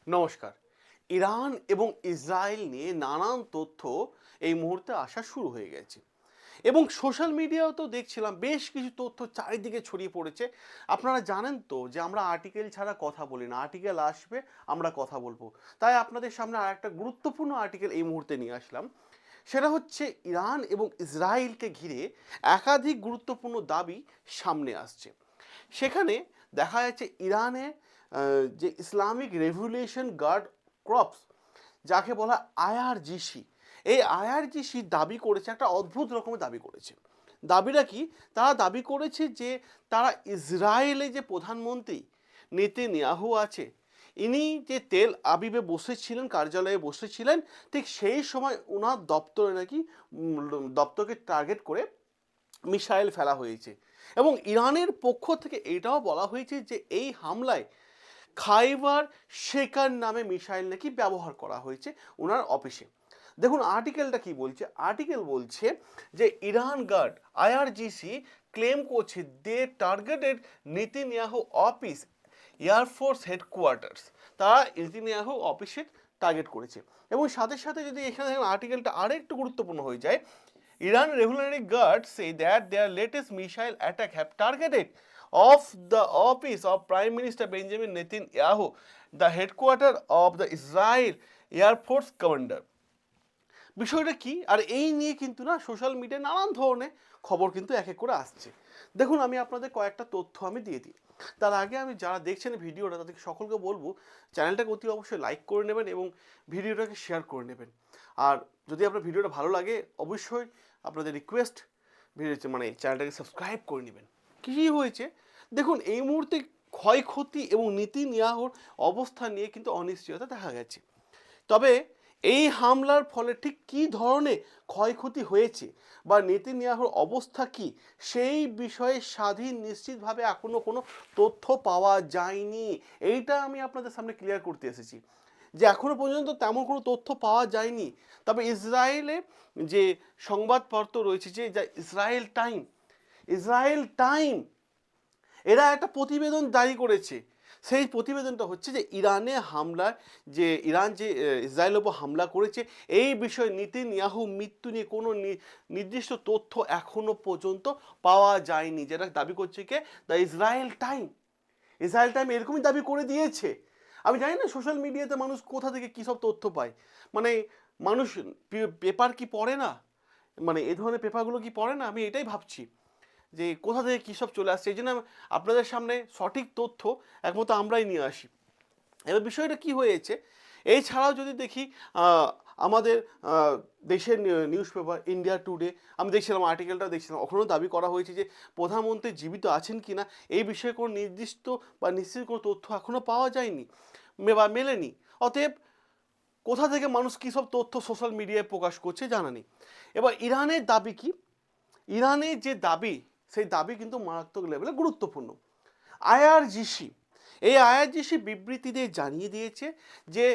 নমস্কার। ইরান এবং ইসরায়েল নিয়ে নানান তথ্য এই মুহূর্তে আসা শুরু হয়ে গেছে এবং সোশ্যাল মিডিয়াও তো দেখছিলাম বেশ কিছু তথ্য চারিদিকে ছড়িয়ে পড়েছে। আপনারা জানেন তো যে আমরা আর্টিকেল ছাড়া কথা বলি না, আর্টিকেল আসবে আমরা কথা বলবো। তাই আপনাদের সামনে আর একটা গুরুত্বপূর্ণ আর্টিকেল এই মুহূর্তে নিয়ে আসলাম। সেটা হচ্ছে ইরান এবং ইসরায়েলকে ঘিরে একাধিক গুরুত্বপূর্ণ দাবি সামনে আসছে। সেখানে দেখা যাচ্ছে ইরানে যে ইসলামিক রেভলিউশন গার্ড ক্রপস, যাকে বলা আইআরজিসি, এই আইআরজিসি দাবি করেছে একটা অদ্ভুত রকমের দাবি করেছে। দাবিটা কি? তারা দাবি করেছে যে তারা ইসরায়েলে যে প্রধানমন্ত্রী নেতানিয়াহু আছে, ইনি যে তেল আবিবে বসেছিলেন, কার্যালয়ে বসেছিলেন, ঠিক সেই সময় ওনার দপ্তরে নাকি দপ্তরকে টার্গেট করে মিসাইল ফেলা হয়েছে। এবং ইরানের পক্ষ থেকে এটাও বলা হয়েছে যে এই হামলায় খাইবার শেকার নামে মিসাইল নাকি ব্যবহার করা হয়েছে ওনার অফিসে। দেখুন আর্টিকেলটা কি বলছে। আর্টিকেল বলছে যে ইরান গার্ড আইআরজিসি ক্লেম করছে they targeted Netanyahu office air force headquarters. তারা নেতানিয়াহু অফিসে টার্গেট করেছে। এবং সাথে সাথে যদি এখানে আর্টিকেলটা আরেকটু গুরুত্বপূর্ণ হয়ে যায়, Iran Revolutionary Guards say that their latest missile attack have targeted of the office of Prime Minister Benjamin Netanyahu, the headquarters of the Israel Air Force Commander. বিষয়টা কি? আর এই নিয়ে কিন্তু না সোশ্যাল মিডিয়ায় নানান ধরনের খবর কিন্তু এক এক করে আসছে। দেখুন আমি আপনাদের কয়েকটা তথ্য আমি দিয়ে দিই। তার আগে আমি যারা দেখছেন ভিডিওটা তাদেরকে সকলকে বলবো চ্যানেলটাকে অতি অবশ্যই লাইক করে নেবেন এবং ভিডিওটাকে শেয়ার করে নেবেন। আর যদি আপনার ভিডিওটা ভালো লাগে অবশ্যই আপনাদের রিকোয়েস্ট মানে চ্যানেলটাকে সাবস্ক্রাইব করে নেবেন। কী হয়েছে দেখুন, এই মুহূর্তে ক্ষয়ক্ষতি এবং নেতানিয়াহুর অবস্থা নিয়ে কিন্তু অনিশ্চয়তা দেখা গেছে। তবে এই হামলার ফলে ঠিক কী ধরনের ক্ষয়ক্ষতি হয়েছে বা নেতানিয়াহুর অবস্থা কি, সেই বিষয়ে স্বাধীন নিশ্চিতভাবে এখনও কোনো তথ্য পাওয়া যায়নি। এইটা আমি আপনাদের সামনে ক্লিয়ার করতে এসেছি যে এখনও পর্যন্ত তেমন কোনো তথ্য পাওয়া যায়নি। তবে ইসরায়েলে যে সংবাদপত্র রয়েছে, যে যা ইসরায়েল টাইম এরা একটা প্রতিবেদন জারি করেছে। সেই প্রতিবেদনটা হচ্ছে যে ইরানে হামলার যে ইরান যে ইসরায়েলের ওপর হামলা করেছে এই বিষয়ে নেতানিয়াহু মৃত্যু নিয়ে কোনো নির্দিষ্ট তথ্য এখনো পর্যন্ত পাওয়া যায়নি, যেটা দাবি করছে কে? দ্য ইসরায়েল টাইম এরকমই দাবি করে দিয়েছে। আমি জানি না সোশ্যাল মিডিয়াতে মানুষ কোথা থেকে কী সব তথ্য পায়। মানে মানুষ পেপার কি পড়ে না? মানে এ ধরনের পেপারগুলো কি পড়ে না? আমি এটাই ভাবছি যে কোথা থেকে কী সব চলে আসছে। এই জন্য আপনাদের সামনে সঠিক তথ্য একমাত্র আমরাই নিয়ে আসি। এবার বিষয়টা কি হয়েছে, এছাড়াও যদি দেখি আমাদের দেশের নিউজ পেপার ইন্ডিয়া টুডে, আমি দেখছিলাম আর্টিকেলটা দেখছিলাম, ওখানেও দাবি করা হয়েছে যে প্রধানমন্ত্রী জীবিত আছেন কি না এই বিষয়ে কোনো নির্দিষ্ট বা নিশ্চিত কোনো তথ্য এখনও পাওয়া যায়নি বা মেলেনি। অতএব কোথা থেকে মানুষ কী সব তথ্য সোশ্যাল মিডিয়ায় প্রকাশ করছে জানা নেই। এবার ইরানের দাবি কি? ইরানের যে দাবি, সেই দাবি কিন্তু মারাত্মক লেভেলে গুরুত্বপূর্ণ। আইআরজিসি এই আইআরজিসি বিবৃতিতে জানিয়ে দিয়েছে যে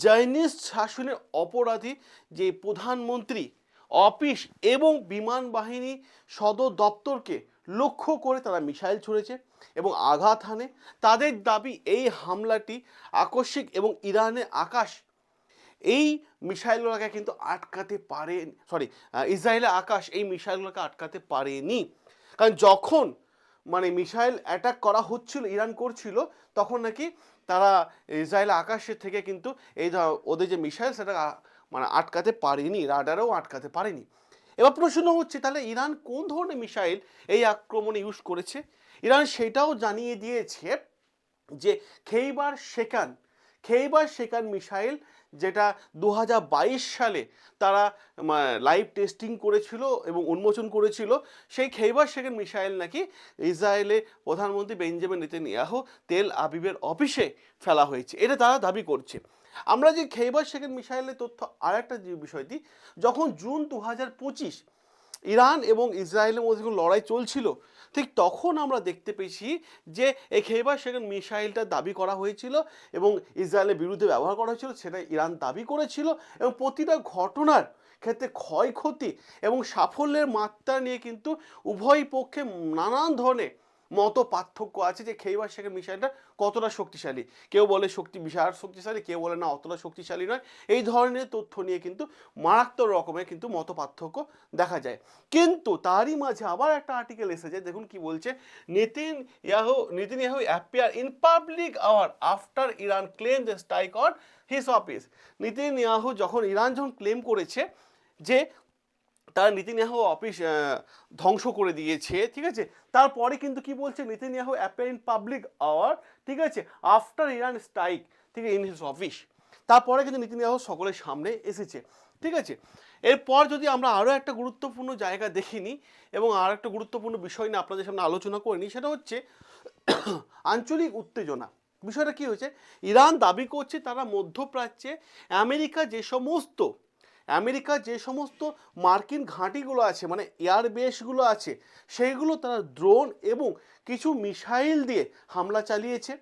জায়নিস্ট শাসনের অপরাধী যে প্রধানমন্ত্রী অফিস এবং বিমান বাহিনী সদর দপ্তরকে লক্ষ্য করে তারা মিসাইল ছুঁড়েছে এবং আঘাত হানে। তাদের দাবি এই হামলাটি আকস্মিক এবং ইরানের আকাশ এই মিসাইলগুলোকে কিন্তু আটকাতে পারে, ইসরায়েলের আকাশ এই মিসাইলগুলোকে আটকাতে পারেনি। কারণ যখন মানে মিসাইল অ্যাটাক করা হচ্ছিল, ইরান করছিল, তখন নাকি তারা ইসরায়েলের আকাশের থেকে কিন্তু এই ওদের যে মিসাইল সেটা মানে আটকাতে পারেনি, রাডারেও আটকাতে পারেনি। এবার প্রশ্ন হচ্ছে তাহলে ইরান কোন ধরনের মিসাইল এই আক্রমণে ইউজ করেছে? ইরান সেটাও জানিয়ে দিয়েছে যে খেইবার শেকান মিসাইল, যেটা 2022 সালে তারা লাইভ টেস্টিং করেছিল এবং উন্মোচন করেছিল, সেই খেইবার শেকান মিসাইল নাকি ইসরায়েলের প্রধানমন্ত্রী বেঞ্জামিন নেতানিয়াহু তেল আবিবের অফিসে ফেলা হয়েছে, এটা তারা দাবি করছে। আমরা যে খেইবার শেকান মিসাইলের তথ্য আর একটা যে বিষয় দিই, যখন জুন 2025 ইরান এবং ইসরায়েলের মধ্যে যখন লড়াই চলছিল, ঠিক তখন আমরা দেখতে পেয়েছি যে এই খেইবার শেকান মিসাইলটা দাবি করা হয়েছিল এবং ইসরায়েলের বিরুদ্ধে ব্যবহার করা হয়েছিল, সেটা ইরান দাবি করেছিল। এবং প্রতিটা ঘটনার ক্ষেত্রে ক্ষয়ক্ষতি এবং সাফল্যের মাত্রা নিয়ে কিন্তু উভয় পক্ষে নানান ধরনের মত পার্থক্য আছে যে খেইবার শেখের মিসাইলটা কতটা শক্তিশালী। কেউ বলে বিশাল শক্তিশালী, কেউ বলে না অতটা শক্তিশালী নয়। এই ধরনের তথ্য নিয়ে কিন্তু মারাত্মক রকমের কিন্তু মত পার্থক্য দেখা যায়। কিন্তু তারই মাঝে আবার একটা আর্টিকেল এসেছে, দেখুন কি বলছে, Netanyahu appear in public hour after Iran claim the strike on his office. Netanyahu Iran যখন ক্লেম করেছে যে তারা নেতানিয়াহু অফিস ধ্বংস করে দিয়েছে, ঠিক আছে, তারপরে কিন্তু কি বলছে, Netanyahu appear in public hour, ঠিক আছে, আফটার ইরান স্ট্রাইক, ঠিক আছে, ইন হিজ অফিস। তারপরে কিন্তু নেতানিয়াহু সকলের সামনে এসেছে, ঠিক আছে। এরপর যদি আমরা আরও একটা গুরুত্বপূর্ণ জায়গা দেখিনি এবং আর একটা গুরুত্বপূর্ণ বিষয় নিয়ে আপনাদের সামনে আলোচনা করে নিই, সেটা হচ্ছে আঞ্চলিক উত্তেজনা। বিষয়টা কি হয়েছে, ইরান দাবি করছে তারা মধ্যপ্রাচ্যে আমেরিকা যে সমস্ত মার্কিন ঘাঁটিগুলো আছে, মানে এয়ারবেসগুলো আছে, সেইগুলো তারা ড্রোন এবং কিছু মিসাইল দিয়ে হামলা চালিয়েছে।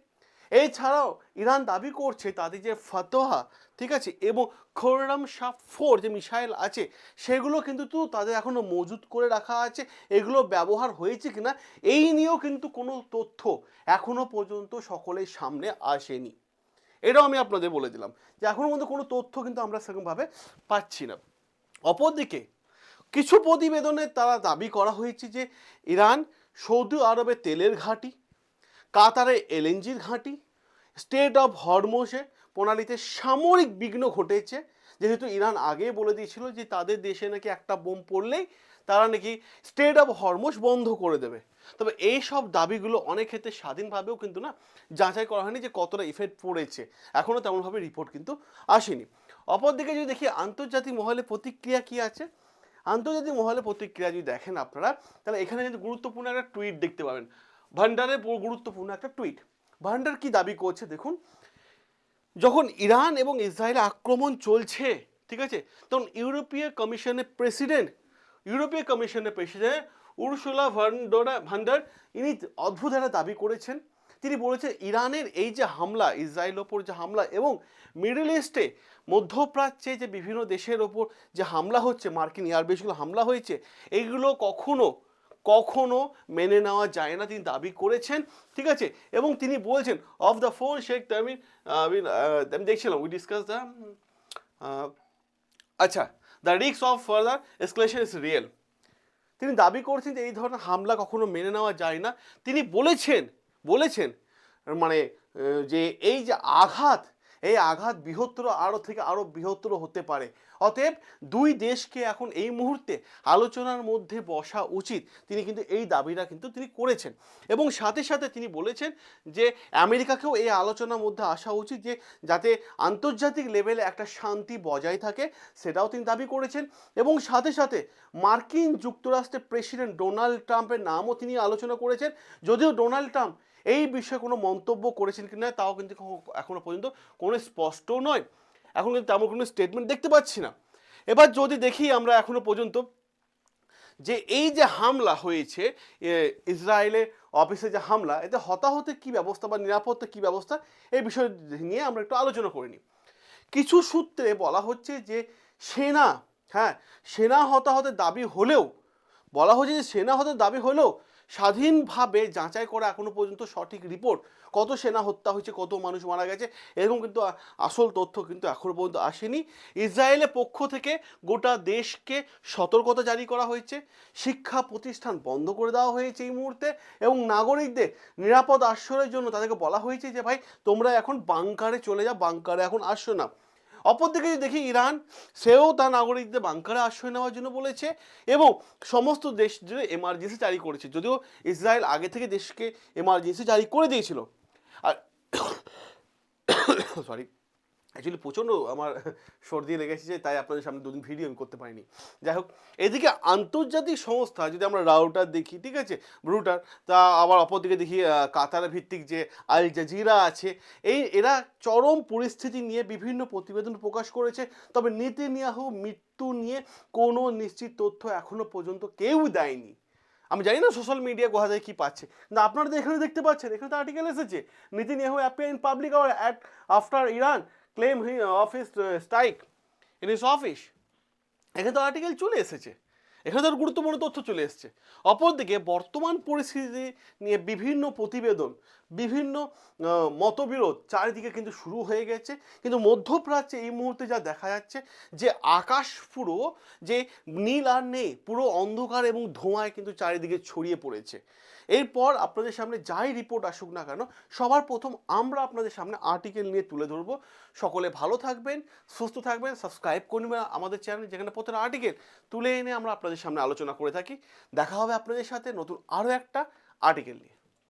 এছাড়াও ইরান দাবি করছে তাদের যে ফাতোহা, ঠিক আছে, এবং খোররাম শাহ 4 যে মিসাইল আছে সেগুলো কিন্তু তাদের এখনও মজুত করে রাখা আছে। এগুলো ব্যবহার হয়েছে কিনা এই নিয়েও কিন্তু কোনো তথ্য এখনো পর্যন্ত সকলের সামনে আসেনি। এটাও আমি আপনাদের বলে দিলাম যে এখনো পর্যন্ত কোনো তথ্য কিন্তু আমরা সেরকমভাবে পাচ্ছি না। অপরদিকে কিছু প্রতিবেদনে তারা দাবি করা হয়েছে যে ইরান সৌদি আরবে তেলের ঘাঁটি, কাতারে এলএনজির ঘাঁটি, স্টেট অফ হরমোজে প্রণালীতে সামরিক বিঘ্ন ঘটেছে, যেহেতু ইরান আগেই বলে দিয়েছিল যে তাদের দেশে নাকি একটা বোম পড়লেই তারা নাকি স্টেট অফ হরমোজ বন্ধ করে দেবে। তবে এই সব দাবিগুলো অনেক ক্ষেত্রে স্বাধীনভাবেও কিন্তু না যাচাই করা হয়নি যে কতটা ইফেক্ট পড়েছে, এখনও তেমনভাবে রিপোর্ট কিন্তু আসেনি। অপরদিকে যদি দেখি আন্তর্জাতিক মহলে প্রতিক্রিয়া কী আছে, আন্তর্জাতিক মহলে প্রতিক্রিয়া যদি দেখেন আপনারা, তাহলে এখানে কিন্তু গুরুত্বপূর্ণ একটা টুইট দেখতে পাবেন, ভান্ডারের গুরুত্বপূর্ণ একটা টুইট। ভান্ডার কি দাবি করছে দেখুন, যখন ইরান এবং ইসরায়েলে আক্রমণ চলছে, ঠিক আছে, তখন ইউরোপীয় কমিশনের প্রেসিডেন্ট উরসুলা ভান্ডার ইনি অদ্ভুত একটা দাবি করেছেন। তিনি বলেছেন ইরানের এই যে হামলা, ইসরায়েলের ওপর যে হামলা এবং মিডল ইস্টে মধ্যপ্রাচ্যে যে বিভিন্ন দেশের ওপর যে হামলা হচ্ছে, মার্কিন এয়ারবেসগুলো হামলা হয়েছে, এইগুলো কখনো মেনে নেওয়া যায় না, তিনি দাবি করেছেন, ঠিক আছে। এবং তিনি বলছেন of the phone Sheikh Tamim, আমি দেখছিলাম উই ডিসকাস দ্য আচ্ছা the risk of further escalation is real. তিনি দাবি করছেন যে এই ধরনের হামলা কখনো মেনে নেওয়া যায় না। তিনি বলেছেন মানে যে এই যে এই আঘাত বৃহত্তর আরও বৃহত্তর হতে পারে। অতএব দুই দেশকে এখন এই মুহূর্তে আলোচনার মধ্যে বসা উচিত, তিনি কিন্তু এই দাবিটা কিন্তু তিনি করেছেন। এবং সাথে সাথে তিনি বলেছেন যে আমেরিকাকেও এই আলোচনার মধ্যে আসা উচিত, যে যাতে আন্তর্জাতিক লেভেলে একটা শান্তি বজায় থাকে, সেটাও তিনি দাবি করেছেন। এবং সাথে সাথে মার্কিন যুক্তরাষ্ট্রের প্রেসিডেন্ট ডোনাল্ড ট্রাম্পের নামও তিনি আলোচনা করেছেন। যদিও ডোনাল্ড ট্রাম্প এই বিষয়ে কোনো মন্তব্য করেছেন কিনা তাও কিন্তু এখনো পর্যন্ত কোনো স্পষ্ট নয়, এখন কিন্তু তেমন কোনো স্টেটমেন্ট দেখতে পাচ্ছি না। এবার যদি দেখি আমরা এখনো পর্যন্ত যে এই যে হামলা হয়েছে, ইসরায়েলের অফিসে যে হামলা, এতে হতাহতের কী ব্যবস্থা বা নিরাপত্তা কী ব্যবস্থা, এই বিষয় নিয়ে আমরা একটু আলোচনা করে নিই। কিছু সূত্রে বলা হচ্ছে যে সেনা হতাহতের দাবি হলেও স্বাধীনভাবে যাচাই করা এখনো পর্যন্ত সঠিক রিপোর্ট, কত সেনা হত্যা হয়েছে, কত মানুষ মারা গেছে, এরকম কিন্তু আসল তথ্য কিন্তু এখনো পর্যন্ত আসেনি। ইসরায়েলের পক্ষ থেকে গোটা দেশকে সতর্কতা জারি করা হয়েছে, শিক্ষা প্রতিষ্ঠান বন্ধ করে দেওয়া হয়েছে এই মুহূর্তে, এবং নাগরিকদের নিরাপদ আশ্রয়ের জন্য তাদেরকে বলা হয়েছে যে ভাই তোমরা এখন বাংকারে চলে যাও, বাংকারে এখন আসো না। অপরদিকে যদি দেখি ইরান, সেও তার নাগরিকদের বাংকারে আশ্রয় নেওয়ার জন্য বলেছে এবং সমস্ত দেশ জুড়ে এমার্জেন্সি জারি করেছে, যদিও ইসরায়েল আগে থেকে দেশকে এমার্জেন্সি জারি করে দিয়েছিল। আর সরি, অ্যাকচুয়ালি প্রচণ্ড আমার সর্দি লেগেছে, তাই আপনাদের সামনে দুদিন ভিডিও আমি করতে পারিনি। যাই হোক, এদিকে আন্তর্জাতিক সংস্থা যদি আমরা রাউটার দেখি, ঠিক আছে, ব্রুটার, তা আবার অপরদিকে দেখি কাতার ভিত্তিক যে আল জাজিরা আছে, এরা চরম পরিস্থিতি নিয়ে বিভিন্ন প্রতিবেদন প্রকাশ করেছে। তবে নেতানিয়াহু মৃত্যু নিয়ে কোনো নিশ্চিত তথ্য এখনো পর্যন্ত কেউ দেয়নি। আমি জানি না সোশ্যাল মিডিয়া কোথা থেকে কী পাচ্ছে, কিন্তু আপনারা তো এখানে দেখতে পাচ্ছেন, এখানে তো আর্টিকেল এসেছে, Netanyahu appear in public after Iran claim office strike in his office. এখানে তো আর্টিকেল চলে এসেছে। এখানে তার গুরুত্বপূর্ণ তথ্য চলে এসছে। অপরদিকে বর্তমান পরিস্থিতি নিয়ে বিভিন্ন প্রতিবেদন, বিভিন্ন মতবিরোধ চারিদিকে কিন্তু শুরু হয়ে গেছে। কিন্তু মধ্যপ্রাচ্যে এই মুহূর্তে যা দেখা যাচ্ছে যে আকাশ পুরো যে নীল আর নেই, পুরো অন্ধকার এবং ধোঁয়ায় কিন্তু চারিদিকে ছড়িয়ে পড়েছে। এরপর আপনাদের সামনে যাই রিপোর্ট আসুক না কেন, সবার প্রথম আমরা আপনাদের সামনে আর্টিকেল নিয়ে তুলে ধরবো। সকলে ভালো থাকবেন, সুস্থ থাকবেন, সাবস্ক্রাইব করবেন আমাদের চ্যানেল, যেখানে প্রত্যেকটা আর্টিকেল তুলে এনে আমরা আপনাদের সামনে আলোচনা করে থাকি। দেখা হবে আপনাদের সাথে নতুন আরও একটা আর্টিকেল নিয়ে।